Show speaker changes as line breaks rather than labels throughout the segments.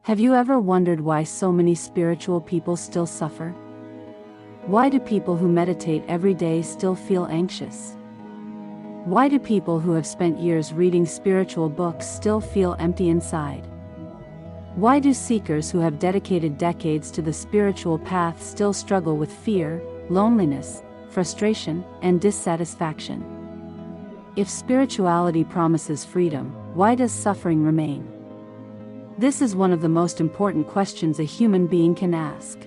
Have you ever wondered why so many spiritual people still suffer? Why do people who meditate every day still feel anxious? Why do people who have spent years reading spiritual books still feel empty inside? Why do seekers who have dedicated decades to the spiritual path still struggle with fear, loneliness, frustration, and dissatisfaction? If spirituality promises freedom, why does suffering remain? This is one of the most important questions a human being can ask.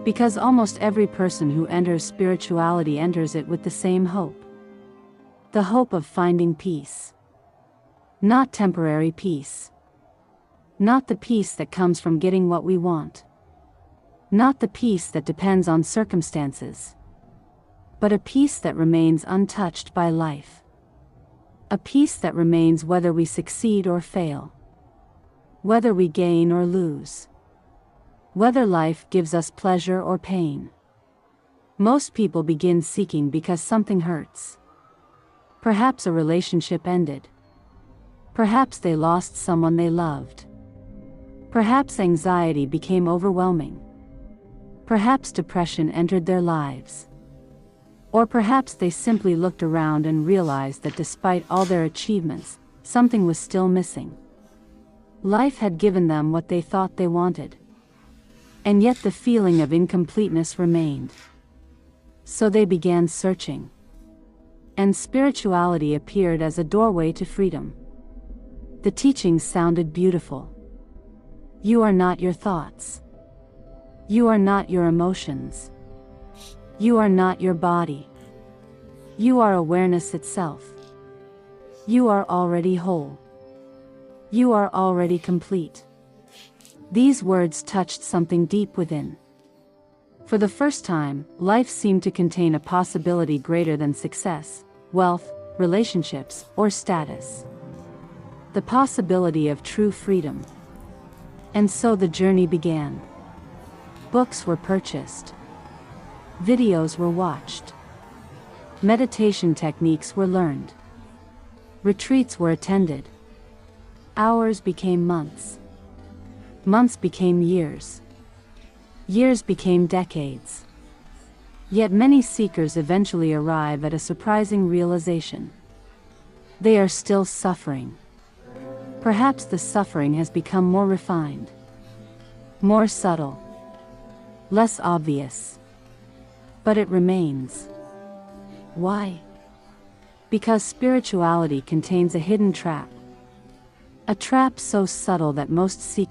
Because almost every person who enters spirituality enters it with the same hope. The hope of finding peace. Not temporary peace. Not the peace that comes from getting what we want. Not the peace that depends on circumstances. But a peace that remains untouched by life. A peace that remains whether we succeed or fail. Whether we gain or lose. Whether life gives us pleasure or pain. Most people begin seeking because something hurts. Perhaps a relationship ended. Perhaps they lost someone they loved. Perhaps anxiety became overwhelming. Perhaps depression entered their lives. Or perhaps they simply looked around and realized that despite all their achievements, something was still missing. Life had given them what they thought they wanted. And yet the feeling of incompleteness remained. So they began searching. And spirituality appeared as a doorway to freedom. The teachings sounded beautiful. You are not your thoughts. You are not your emotions. You are not your body. You are awareness itself. You are already whole. You are already complete. These words touched something deep within. For the first time, life seemed to contain a possibility greater than success, wealth, relationships, or status. The possibility of true freedom. And so the journey began. Books were purchased. Videos were watched. Meditation techniques were learned. Retreats were attended. Hours became months. Months became years. Years became decades. Yet many seekers eventually arrive at a surprising realization. They are still suffering. Perhaps the suffering has become more refined. More subtle. Less obvious. But it remains. Why? Because spirituality contains a hidden trap. A trap so subtle that most seekers